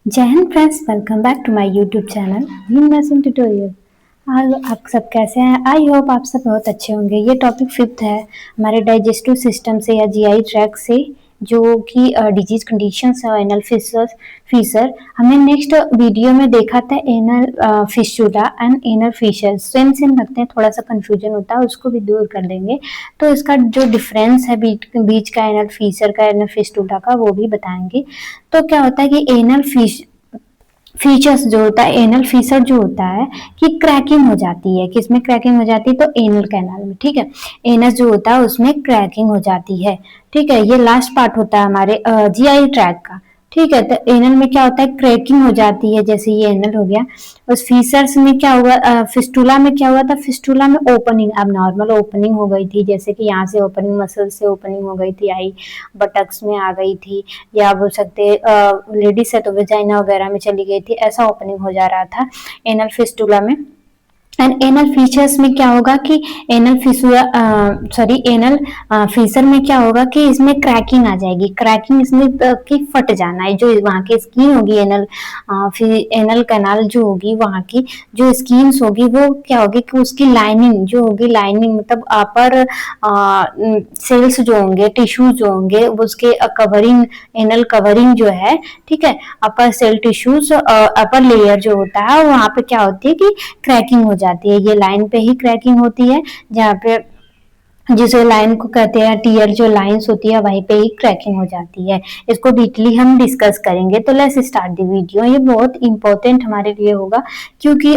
जय Hind friends, welcome back to my YouTube channel nursing tutorial. आप सब कैसे हैं? आई होप आप सब बहुत अच्छे होंगे। ये टॉपिक फिफ्थ है हमारे डाइजेस्टिव सिस्टम से या जीआई ट्रैक से, जो कि डिजीज कंडीशंस है एनल फीसर। हमने नेक्स्ट वीडियो में देखा था anal fistula and anal fissure. Same same लगते हैं, थोड़ा सा कंफ्यूजन होता है, उसको भी दूर कर देंगे। तो इसका जो डिफरेंस है बीच का एनल फीसर का एनल फिस्टुला का, वो भी बताएंगे। तो क्या होता है कि एनल फीचर्स जो होता है, एनल फीसर जो होता है कि क्रैकिंग हो जाती है। किसमें क्रैकिंग हो जाती है? तो एनल कैनाल में। ठीक है, एनस जो होता है उसमें क्रैकिंग हो जाती है। ठीक है, ये लास्ट पार्ट होता है हमारे जीआई ट्रैक का। ठीक है, तो एनल में क्या होता है? क्रैकिंग हो जाती है, जैसे ये एनल हो गया। उस फीसर्स में क्या हुआ? फिस्टुला में क्या हुआ था? फिस्टुला में ओपनिंग, अब नॉर्मल ओपनिंग हो गई थी, जैसे कि यहाँ से ओपनिंग, मसल से ओपनिंग हो गई थी, आई बटक्स में आ गई थी, या बोल सकते लेडीज है तो वेजाइना वगैरह में चली गई थी, ऐसा ओपनिंग हो जा रहा था एनल फिस्टुला में। एंड एनल फीचर्स में क्या होगा कि एनल फिसुआ एनल फीसर में क्या होगा कि इसमें क्रैकिंग आ जाएगी। क्रैकिंग इसमें की फट जाना है, जो वहाँ की स्किन होगी एनल एनल कैनाल जो होगी, वहाँ की जो स्किन होगी वो क्या होगी कि उसकी लाइनिंग जो होगी, लाइनिंग मतलब अपर सेल्स जो होंगे, टिश्यूज जो होंगे, उसके कवरिंग, एनल कवरिंग जो है, ठीक है, अपर सेल टिश्यूज, अपर लेयर जो होता है, वहाँ पे क्या होती है कि क्रैकिंग हो जाती है। ये लाइन पे ही क्रैकिंग होती है, जहाँ पे जिसे लाइन को कहते हैं, टीयर जो लाइंस होती है वहीं पे ही क्रैकिंग हो जाती है। इसको डिटेली हम डिस्कस करेंगे। तो लेट्स स्टार्ट द वीडियो। ये बहुत इंपॉर्टेंट हमारे लिए होगा, क्योंकि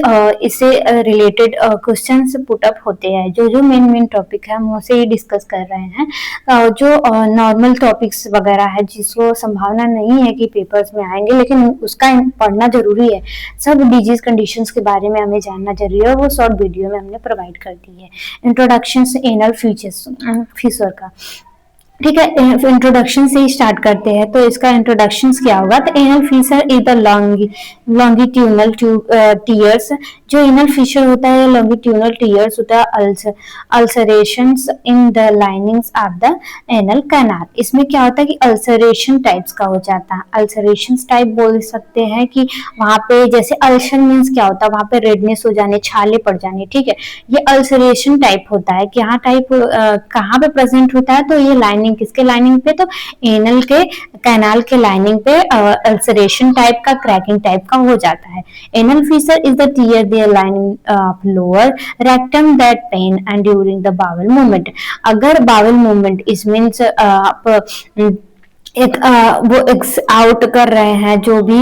इससे रिलेटेड क्वेश्चंस पुट अप होते हैं। जो जो मेन टॉपिक है हम उसे ही डिस्कस कर रहे हैं। जो नॉर्मल टॉपिक्स वगैरह है जिसको संभावना नहीं है कि पेपर्स में आएंगे, लेकिन उसका पढ़ना जरूरी है। सब डिजीज कंडीशंस के बारे में हमें जानना जरूरी है, वो शॉर्ट वीडियो में हमने प्रोवाइड कर दी है। इंट्रोडक्शन एनल फीचर का, ठीक है, इंट्रोडक्शन से ही स्टार्ट करते हैं। तो इसका इंट्रोडक्शन क्या होगा? तो anal feature is the longitudinal tears. जो एनल फीचर होता है, लॉन्गिट्यूनल टीयर्स होता है, ulcerations in the linings of the anal canal. इसमें क्या होता है कि अल्सरेशन टाइप्स का हो जाता है। अल्सरेशन टाइप बोल सकते हैं कि वहां पे, जैसे अल्सर मीन्स क्या होता है? वहां पे रेडनेस हो जाने, छाले पड़ जाने। ठीक है, ये अल्सरेशन टाइप होता है कि यहाँ टाइप कहाँ पे प्रेजेंट होता है? तो ये लाइनिंग, किसके लाइनिंग पे? तो एनल के कैनाल के लाइनिंग पे अल्सरेशन टाइप का, क्रैकिंग टाइप का हो जाता है। Anal feature is the tear there lining of lower rectum that pain and during the bowel movement. अगर बावल मूवमेंट, इस मीन्स आप एक वो आउट कर रहे हैं, जो भी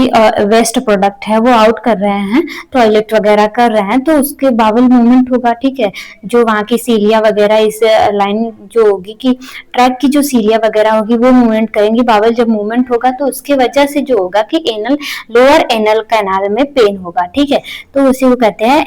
वेस्ट प्रोडक्ट है वो आउट कर रहे हैं, टॉयलेट वगैरह कर रहे हैं, तो उसके बावल मूवमेंट होगा। ठीक है, जो वहाँ की सीलिया वगैरह, इस लाइन जो होगी कि ट्रैक की जो सीलिया वगैरह होगी वो मूवमेंट करेंगी। बावल जब मूवमेंट होगा तो उसकी वजह से जो होगा कि एनल, लोअर एनल कैनाल में पेन होगा। ठीक है, तो उसी को कहते हैं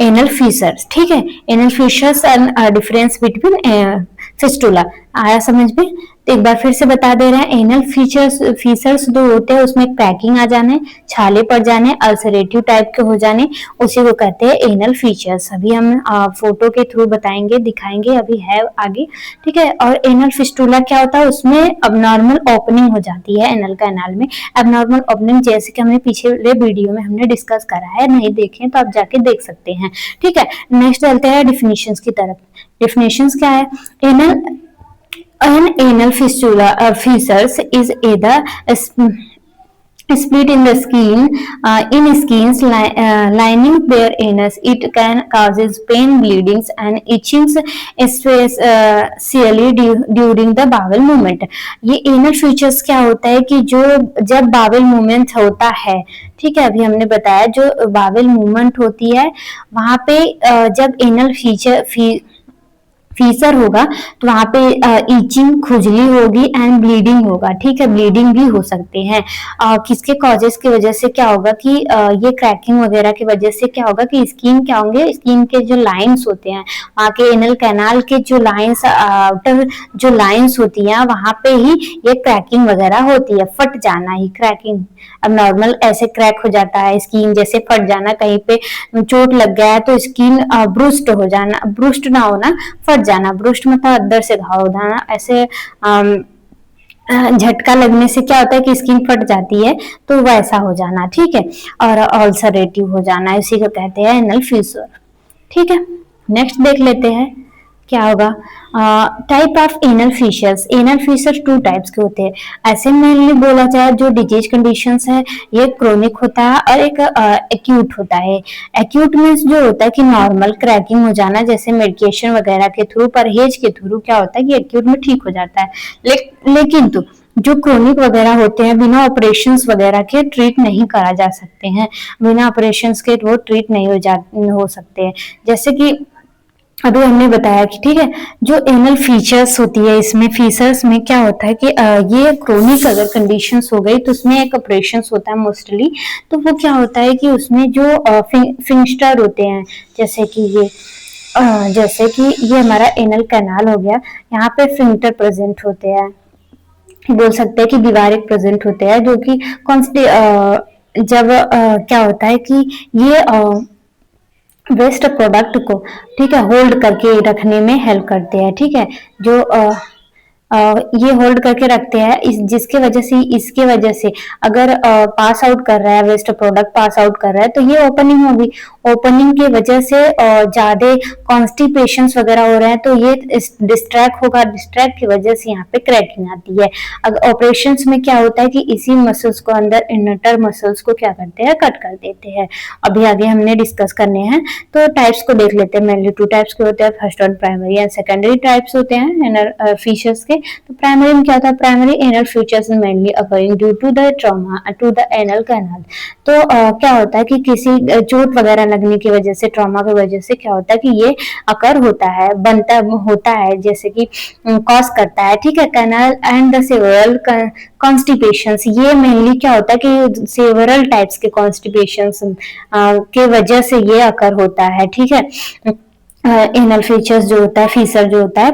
एनल फीचर्स। ठीक है, anal features and difference between fistula. आया समझ में? तो एक बार फिर से बता दे रहे हैं, एनल फीचर्स जो होते हैं उसमें क्रैकिंग आ जाने, छाले पड़ जाने, अल्सरेटिव टाइप के हो जाने, उसी को कहते हैं एनल फीचर्स। अभी हम फोटो के थ्रू बताएंगे, दिखाएंगे, अभी है आगे। ठीक है, और एनल फिस्टुला क्या होता है? उसमें अबनॉर्मल ओपनिंग हो जाती है एनल कैनाल में। अबनॉर्मल ओपनिंग जैसे कि हमने पिछले वीडियो में हमने डिस्कस करा है, नहीं देखें तो आप जाके देख सकते हैं। ठीक है, नेक्स्ट चलते हैं डिफिनेशंस की तरफ। डिफिनेशंस क्या है? Anal An anal fistula fissures is either split in the skin, in skins lining their anus. It can causes pain, bleedings and itchings, especially during the bowel movement. ये anal fissures क्या होता है कि जो जब bowel movement होता है, ठीक है, अभी हमने बताया जो bowel movement होती है वहां पे जब anal फीसर होगा तो वहां पे ईचिंग, खुजली होगी एंड ब्लीडिंग होगा। ठीक है, ब्लीडिंग भी हो सकते हैं। किसके कॉजेस की वजह से क्या होगा कि ये क्रैकिंग वगैरह की वजह से क्या होगा कि स्किन क्या होंगे, स्किन के जो लाइंस होते हैं, वहाँ के एनल कैनाल के जो लाइंस, आउटर जो लाइंस होती हैं, वहां पे ही ये क्रैकिंग वगैरह होती है। फट जाना ही क्रैकिंग। अब नॉर्मल ऐसे क्रैक हो जाता है, स्किन जैसे फट जाना, कहीं पे चोट लग गया है तो स्किन ब्रुस्ट हो जाना, ब्रुस्ट ना होना, फट जाना। ब्रुस्ट मतलब अंदर से घाव होना, ऐसे झटका लगने से क्या होता है कि स्किन फट जाती है, तो वैसा हो जाना, ठीक है। और अल्सरेटिव हो जाना, इसी को कहते हैं एनल फिशर, ठीक है। नेक्स्ट देख लेते हैं क्या होगा। Type of anal fissures, anal fissure two types के होते हैं। ऐसे मेनली बोला जाए जो डिजीज कंडीशंस है, ये क्रोनिक होता है और एक एक्यूट होता है। एक्यूट मीन्स जो होता है कि नॉर्मल क्रैकिंग हो जाना, जैसे मेडिकेशन वगैरह के थ्रू, परहेज के थ्रू क्या होता है कि एक्यूट में ठीक हो जाता है। लेकिन तो जो क्रोनिक वगैरह होते हैं बिना ऑपरेशंस वगैरह के ट्रीट नहीं करा जा सकते हैं, बिना ऑपरेशंस के वो ट्रीट नहीं हो सकते हैं। जैसे कि अभी हमने बताया कि ठीक है, जो एनल फीचर्स होती है, इसमें फीचर्स में क्या होता है कि ये क्रोनिक अगर कंडीशंस हो गई तो उसमें एक ऑपरेशन होता है मोस्टली। तो वो क्या होता है कि उसमें जो फिंस्टर होते हैं, जैसे कि ये हमारा एनल कैनाल हो गया, यहाँ पे फिंटर प्रेजेंट होते हैं, बोल सकते हैं कि दीवारें प्रेजेंट होते हैं, जो कि जब क्या होता है कि ये वेस्ट प्रोडक्ट को, ठीक है, होल्ड करके रखने में हेल्प करते हैं, ठीक है। जो ये होल्ड करके रखते हैं, जिसके वजह से, इसके वजह से अगर पास आउट कर रहा है, वेस्ट प्रोडक्ट पास आउट कर रहा है, तो ये ओपनिंग होगी। ओपनिंग की वजह से ज्यादा कॉन्स्टिपेशन वगैरह हो रहे हैं, तो ये डिस्ट्रैक्ट होगा, डिस्ट्रैक्ट की वजह से यहाँ पे क्रैकिंग आती है। अगर ऑपरेशन में क्या होता है कि इसी मसल्स को, अंदर इनटर मसल्स को क्या करते हैं, कट कर देते हैं। अभी आगे हमने डिस्कस करने हैं, तो टाइप्स को देख लेते हैं। मेनली टू टाइप्स के होते हैं, first one primary and secondary types होते हैं एनल फीचर्स के। तो प्राइमरी में क्या होता है, primary anal features mainly occurring due to the trauma to the anal canal. तो क्या होता है कि किसी चोट वगैरह लगने की वजह से, ट्रॉमा की वजह से क्या होता है कि ये अकर होता है, बनता होता है, जैसे कि कॉज करता है, ठीक है। Canal and the several constipation, ये मेनली क्या होता है कि सेवरल टाइप्स के कॉन्स्टिपेशन के वजह से ये अकर होता है, ठीक है। एनल फीचर्स जो होता है, फीचर जो होता है,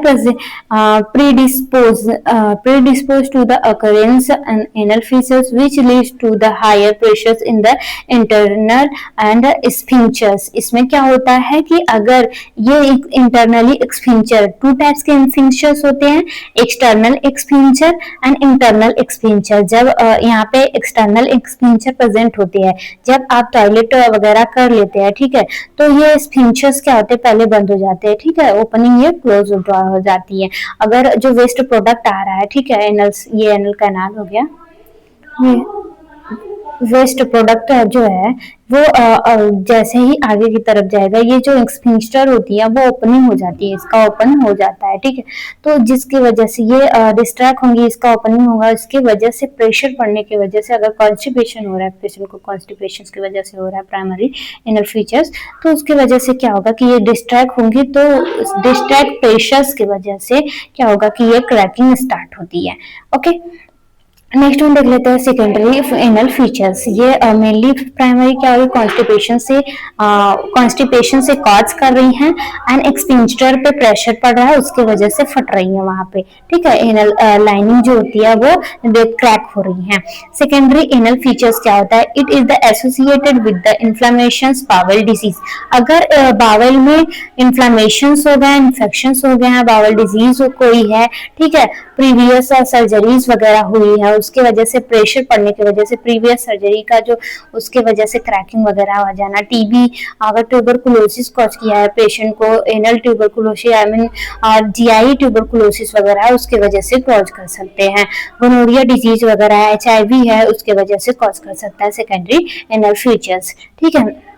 predispose to the occurrence anal fissures which leads to the higher pressures in the internal and sphincters. इसमें क्या होता है कि अगर ये इंटरनली एक्सफिंचर, टू टाइप्स के स्फिंक्चर्स होते हैं, एक्सटर्नल एक्सफिंचर एंड इंटरनल एक्सफिंचर। जब यहाँ पे एक्सटर्नल एक्सफिंचर प्रेजेंट होती है, जब आप टॉयलेट वगैरह कर लेते हैं, ठीक है, तो ये स्फिंक्चर्स क्या होते हैं, पहले बंद हो जाते हैं, ठीक है, ओपनिंग ये क्लोज हो जाती है। अगर जो वेस्ट प्रोडक्ट आ रहा है, ठीक है, एनल्स, ये एनल कैनाल हो गया, ये वेस्ट प्रोडक्ट जो है वो जैसे ही आगे की तरफ जाएगा, ये जो स्फिंक्टर होती है वो ओपनिंग हो जाती है, इसका ओपन हो जाता है, ठीक है। तो जिसकी वजह से ये डिस्ट्रैक्ट होंगी, इसका ओपनिंग होगा, इसकी वजह से प्रेशर पड़ने की वजह से, अगर कॉन्स्टिपेशन हो रहा है, पेशेंट को कॉन्स्टिपेशन की वजह से हो रहा है प्राइमरी एनल फीचर्स, तो उसकी वजह से क्या होगा कि ये डिस्ट्रैक्ट होंगी, तो डिस्ट्रैक्ट प्रेशर्स की वजह से क्या होगा कि ये क्रैकिंग स्टार्ट होती है। ओके, नेक्स्ट वन देख लेते हैं सेकेंडरी एनल फीचर्स। ये मेनली प्राइमरी क्या होगी, कॉन्स्टिपेशन से कॉज कर रही हैं एंड एक्सपिंक्टर पे प्रेशर पड़ रहा है, उसकी वजह से फट रही है वहां पे, ठीक है। एनल लाइनिंग जो होती है वो क्रैक हो रही है। सेकेंडरी एनल फीचर्स क्या होता है, it is the associated with the inflammation bowel disease. अगर बावल में इन्फ्लेमेशन हो गए, इन्फेक्शन हो गए हैं, बावल डिजीज कोई है, ठीक है, प्रीवियस सर्जरीज वगैरह हुई है, उसके वजह से प्रेशर पड़ने की वजह से, प्रीवियस सर्जरी का जो उसके वजह से क्रैकिंग वगैरह आ जाना, टीबी, अगर ट्यूबरकुलोसिस कॉज किया है पेशेंट को, anal tuberculosis, I mean GI tuberculosis वगैरह उसके वजह से कॉज कर सकते हैं। गोनोरिया डिजीज वगैरह, एचआईवी है, उसके वजह से कॉज कर सकता है सेकेंडरी एनल फीचर्स, ठीक है।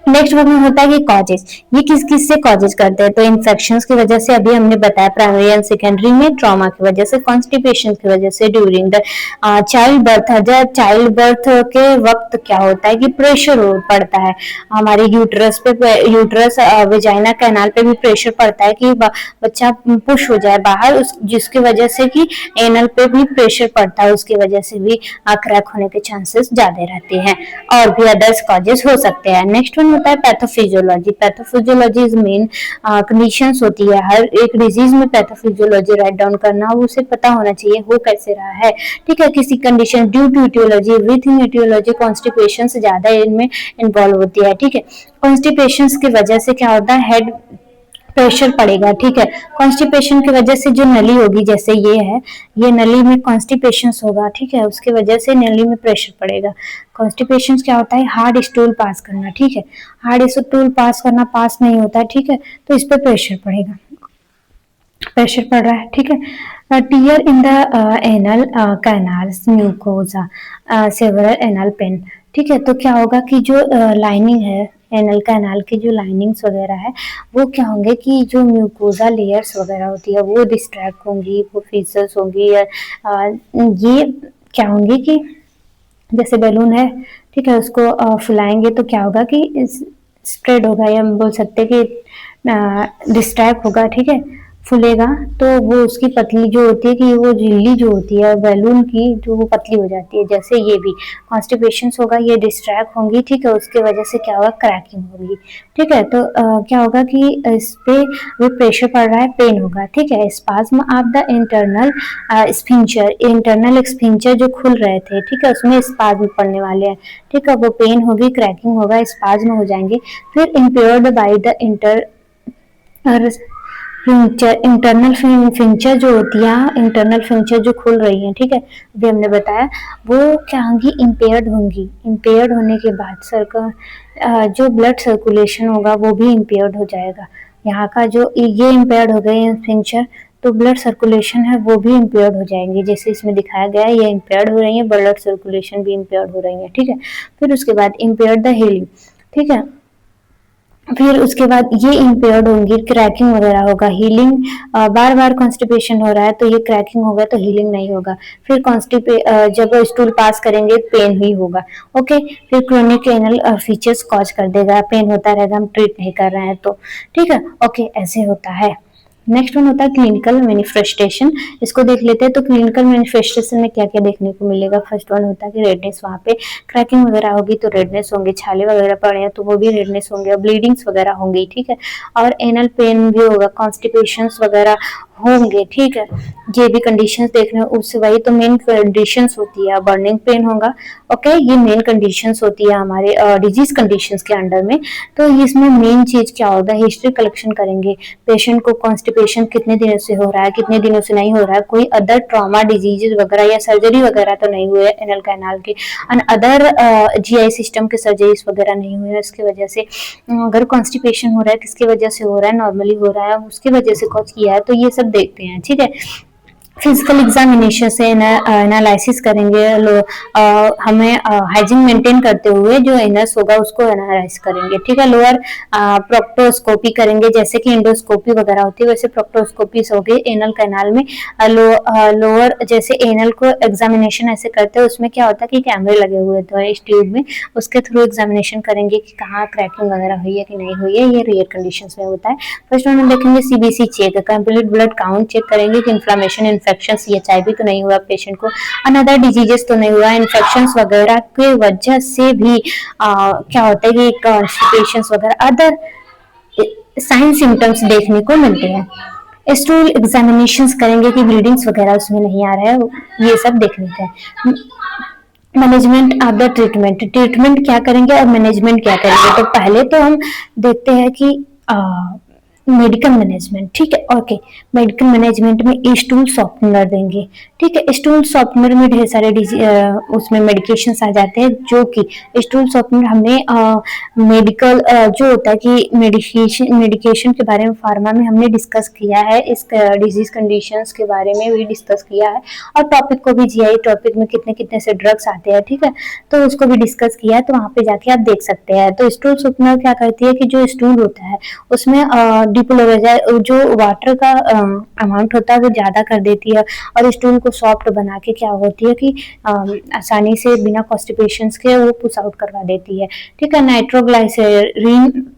नेक्स्ट वन में होता है कि कॉजेज, ये किस किस से कॉजेज करते हैं, तो इन्फेक्शंस की वजह से, अभी हमने बताया प्राइमरी एंड सेकेंडरी में, ट्रॉमा की वजह से, कॉन्स्टिपेशन की वजह से, ड्यूरिंग द चाइल्ड बर्थ। जब चाइल्ड बर्थ के वक्त क्या होता है कि प्रेशर पड़ता है हमारे यूट्रस पे, यूट्रस वेजाइना कैनाल पे भी प्रेशर पड़ता है कि बच्चा पुश हो जाए बाहर, जिसकी वजह से कि एनल पे भी प्रेशर पड़ता है, उसकी वजह से भी क्रैक होने के चांसेस ज्यादा रहते हैं, और भी अदर्स कॉजेज हो सकते हैं। नेक्स्ट वन होता है pathophysiology. Pathophysiology is main conditions होती है, हर एक डिजीज में पैथोफिजियोलॉजी राइट डाउन करना, उसे पता होना चाहिए हो कैसे रहा है, ठीक है। किसी condition due to etiology, everything etiology, constipation से ज्यादा इनमें इन्वॉल्व होती है, ठीक है। कॉन्स्टिपेशन की वजह से क्या होता है, हेड प्रेशर पड़ेगा, ठीक है। कॉन्स्टिपेशन की वजह से जो नली होगी, जैसे ये है, ये नली में कॉन्स्टिपेशन होगा, ठीक है, उसके वजह से नली में प्रेशर पड़ेगा। कॉन्स्टिपेशन क्या होता है? हार्ड स्टूल पास करना, ठीक है। हार्ड स्टूल पास करना, पास नहीं होता है, ठीक है, तो इस पर प्रेशर पड़ेगा, प्रेशर पड़ रहा है, ठीक है। Tear in the anal canals mucosa several anal pain, ठीक है। तो क्या होगा कि जो लाइनिंग है एनल कैनाल की, जो लाइनिंग्स वगैरह है, वो क्या होंगे कि जो म्यूकोजा लेयर्स वगैरह होती है वो डिस्ट्रैक्ट होंगी, वो फीसस होंगी, या ये क्या होंगी कि जैसे बैलून है, ठीक है, उसको फुलाएंगे तो क्या होगा कि स्प्रेड होगा, या हम बोल सकते हैं कि डिस्ट्रैक्ट होगा, ठीक है, फूलेगा, तो वो उसकी पतली जो होती है कि वो झिल्ली जो होती है बैलून की, जो वो पतली हो जाती है। जैसे ये भी कॉन्स्टिपेशन होगा, ये डिस्ट्रैक्ट होंगी, ठीक है, उसके वजह से क्या होगा? क्रैकिंग होगी, ठीक है। तो क्या होगा कि इस पे वो प्रेशर पड़ रहा है, पेन होगा, ठीक है। Spasm of the internal sphincter, internal sphincter जो खुल रहे थे, ठीक है, उसमें स्पाज्म पड़ने वाले हैं, ठीक है, वो पेन होगी, क्रैकिंग होगा, स्पाज्म हो जाएंगे। फिर impaired by the Fincher, internal Fincher जो होती है, इंटरनल फिंचर जो खुल रही है, ठीक है, अभी हमने बताया, वो क्या होंगी? इम्पेयर्ड होंगी। इम्पेयर्ड होने के बाद जो ब्लड सर्कुलेशन होगा वो भी इम्पेयर्ड हो जाएगा। यहाँ का जो ये इम्पेयर्ड हो गए फिंचर, तो ब्लड सर्कुलेशन है वो भी इम्पेयर्ड हो जाएंगे, जैसे इसमें दिखाया गया है, ये इम्पेयर्ड हो रही है, ब्लड सर्कुलेशन भी इम्पेयर्ड हो रही है, ठीक है। फिर उसके बाद इम्पेयर्ड द हीलिंग, ठीक है। फिर उसके बाद ये इम्पेयर्ड होंगी, क्रैकिंग वगैरह होगा, हीलिंग, बार बार कॉन्स्टिपेशन हो रहा है तो ये क्रैकिंग होगा, तो हीलिंग नहीं होगा। फिर जब स्टूल पास करेंगे पेन ही होगा, ओके। फिर क्रोनिक एनल फीचर्स कॉज कर देगा, पेन होता रहेगा, हम ट्रीट नहीं कर रहे हैं तो, ठीक है, ओके, ऐसे होता है। नेक्स्ट वन होता है क्लिनिकल मैनिफेस्टेशन, इसको देख लेते हैं। तो क्लिनिकल मैनिफेस्टेशन में क्या क्या देखने को मिलेगा? फर्स्ट वन होता है कि रेडनेस, वहाँ पे क्रैकिंग वगैरह होगी तो रेडनेस होंगे, छाले वगैरह पड़े हैं तो वो भी रेडनेस होंगे, और ब्लीडिंग्स वगैरह होंगी, ठीक है, और एनल पेन भी होगा, कॉन्स्टिपेशंस वगैरह होंगे, ठीक है। ये भी कंडीशंस देखने, उससे वही तो मेन कंडीशंस होती है। बर्निंग पेन होगा, ओके, ये मेन कंडीशंस होती है हमारे डिजीज कंडीशंस के अंडर में। तो इसमें मेन चीज क्या होगा? हिस्ट्री कलेक्शन करेंगे, पेशेंट को कॉन्स्टिपेशन कितने दिनों से हो रहा है, कितने दिनों से नहीं हो रहा है, कोई अदर ट्रॉमा डिजीजेस वगैरह या सर्जरी वगैरह तो नहीं हुए एनल कैनाल के, एंड अदर जीआई सिस्टम के सर्जरीज वगैरह नहीं हुए, उसकी वजह से अगर कॉन्स्टिपेशन हो रहा है, किसकी वजह से हो रहा है, नॉर्मली हो रहा है, उसकी वजह से कॉज किया है, तो ये सब देखते हैं, ठीक है। फिजिकल एग्जामिनेशन से एनालिसिस करेंगे, हमें हाइजीन मेंटेन करते हुए जो एनस होगा उसको एनालाइज करेंगे, ठीक है। लोअर प्रोक्टोस्कोपी करेंगे, जैसे कि एंडोस्कोपी वगैरह होती है वैसे प्रोक्टोस्कोपी होगी एनल कैनाल में। लोअर जैसे एनल को एग्जामिनेशन ऐसे करते हैं, उसमें क्या होता है कि कैमरे लगे हुए थे इस ट्यूब में, उसके थ्रू एग्जामिनेशन करेंगे कि कहाँ क्रैकिंग वगैरह हुई है कि नहीं हुई है, ये रेयर कंडीशंस में होता है। फर्स्ट वन देखेंगे CBC check, complete blood count check करेंगे कि इन्फ्लामेशन, इन्फेक्शंस, एचआईवी तो नहीं हुआ पेशेंट को, अनदर डिजीजेस तो नहीं हुआ, इन्फेक्शंस वगैरह के वजह से भी क्या होता है कि कॉन्स्टिपेशंस वगैरह अदर साइन सिम्टम्स देखने को मिलते हैं। स्टूल एग्जामिनेशंस करेंगे कि ब्लीडिंग्स वगैरह उसमें नहीं आ रहा है, ये सब देख लेते हैं। Management of the treatment, treatment क्या करेंगे और मैनेजमेंट क्या करेंगे? तो पहले तो हम देखते हैं कि मेडिकल मैनेजमेंट, ठीक है, ओके। मेडिकल मैनेजमेंट में स्टूल सॉफ्टनर देंगे, ठीक है। स्टूल सॉफ्टनर में ढेर सारे उसमें मेडिकेशंस आ जाते हैं, जो कि स्टूल सॉफ्टनर हमने मेडिकल जो होता है कि मेडिकेशन के बारे में फार्मा में हमने डिस्कस किया है, इस डिजीज कंडीशंस के बारे में भी डिस्कस किया है, और टॉपिक को भी जीआई टॉपिक में कितने कितने से ड्रग्स आते हैं, ठीक है, तो उसको भी डिस्कस किया है, तो वहाँ पे जाके आप देख सकते हैं। तो स्टूल सॉफ्टनर क्या करती है कि जो स्टूल होता है उसमें डिपोलराइज जो वाटर का अमाउंट होता है वो ज्यादा कर देती है, और स्टूल को सॉफ्ट बना के क्या होती है कि आसानी से बिना कॉन्स्टिपेशन के वो पुश आउट करवा देती है, ठीक है। नाइट्रोग्लाइसरीन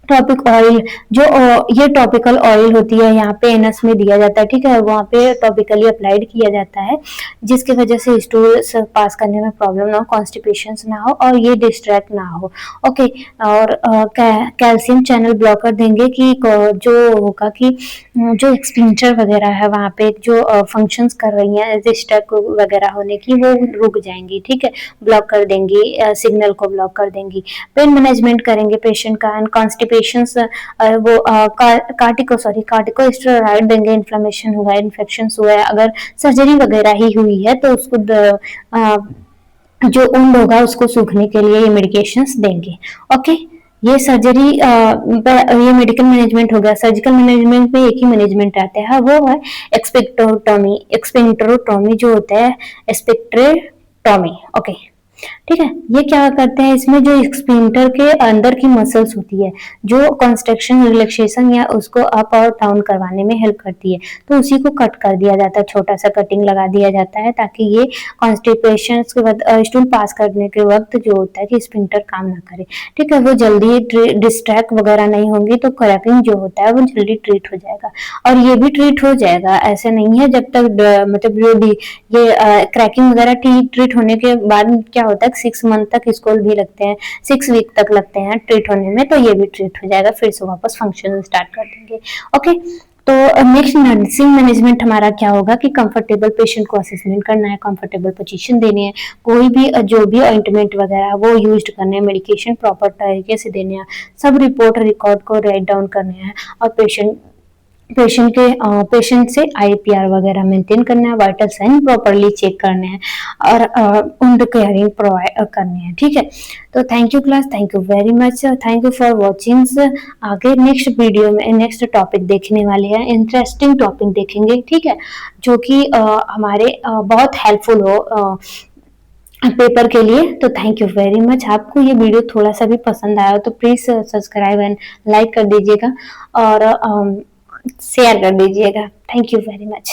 टॉपिक ऑयल, जो ये टॉपिकल ऑयल होती है यहाँ पे एनस में दिया जाता है, ठीक है, वहाँ पे टॉपिकली अप्लाइड किया जाता है, जिसकी वजह से स्टूल पास करने में प्रॉब्लम ना हो, कॉन्स्टिपेशन ना हो, और ये डिस्ट्रैक्ट ना हो, ओके। और कैल्शियम चैनल ब्लॉकर देंगे कि जो होगा कि जो एक्सपेंचर वगैरह है वहाँ पे जो फंक्शंस कर रही हैं डिस्ट्रैक्ट वगैरह होने की, वो रुक जाएंगी, ठीक है, ब्लॉक कर देंगी, सिग्नल को ब्लॉक कर देंगी। पेन मैनेजमेंट करेंगे पेशेंट का, एंड कॉन्स्टिपेशन मेडिकेशंस वो कार्टिकोस्टेरॉइड देंगे, इन्फ्लेमेशन हुआ है, इन्फेक्शन हुआ है, अगर सर्जरी वगैरह ही हुई है तो उसको जो वुंड होगा उसको सूखने के लिए ये मेडिकेशंस देंगे। ओके, ये सर्जरी ये मेडिकल मैनेजमेंट हो गया। सर्जिकल मैनेजमेंट में एक ही मैनेजमेंट आता है, वो है एक्सपेक्टोटॉमी। एक्सपेक्टोटॉमी जो होता है एक्सपेक्ट्रेटॉमी। ओके, ठीक है। ये क्या करते हैं, इसमें जो स्फिंक्टर के अंदर की मसल्स होती है जो कंस्ट्रक्शन, रिलैक्सेशन या उसको अप और डाउन करवाने में हेल्प करती है, तो उसी को कट कर दिया जाता है, छोटा सा कटिंग लगा दिया जाता है ताकि ये कॉन्स्टिपेशन के बाद स्टूल पास करने के वक्त जो होता है कि स्फिंक्टर काम ना करे, ठीक है, वो जल्दी डिस्ट्रैक्ट वगैरह नहीं होंगी, तो क्रैकिंग जो होता है वो जल्दी ट्रीट हो जाएगा। और ये भी ट्रीट हो जाएगा, ऐसे नहीं है, जब तक मतलब ये क्रैकिंग वगैरह ट्रीट होने के बाद क्या होता है 6 मंथ तक इसको भी लगते हैं, 6 वीक तक लगते हैं ट्रीट होने में, तो ये भी ट्रीट हो जाएगा, फिर से वापस फंक्शन स्टार्ट कर देंगे। ओके, तो नेक्स्ट नर्सिंग मैनेजमेंट हमारा क्या होगा कि कंफर्टेबल पेशेंट को असेसमेंट करना है, कंफर्टेबल पोजीशन देनी है, कोई भी जो भी ऑइंटमेंट वगैरह वो यूज करने हैं, मेडिकेशन प्रॉपर तरीके से देने हैं, सब रिपोर्ट रिकॉर्ड को राइट डाउन करने हैं, और पेशेंट से आईपीआर वगैरह मेंटेन करना है, वाइटल साइन प्रॉपरली चेक करने हैं, और उनके केयरिंग प्रोवाइड करने हैं। ठीक है, तो thank you class, thank you very much, thank you for watching. आगे नेक्स्ट वीडियो में नेक्स्ट टॉपिक देखने वाले हैं, इंटरेस्टिंग टॉपिक देखेंगे, ठीक है, जो कि हमारे बहुत हेल्पफुल हो पेपर के लिए। तो थैंक यू वेरी मच। आपको ये वीडियो थोड़ा सा भी पसंद आया तो प्लीज सब्सक्राइब एंड लाइक कर दीजिएगा और शेयर कर दीजिएगा। Thank you very much.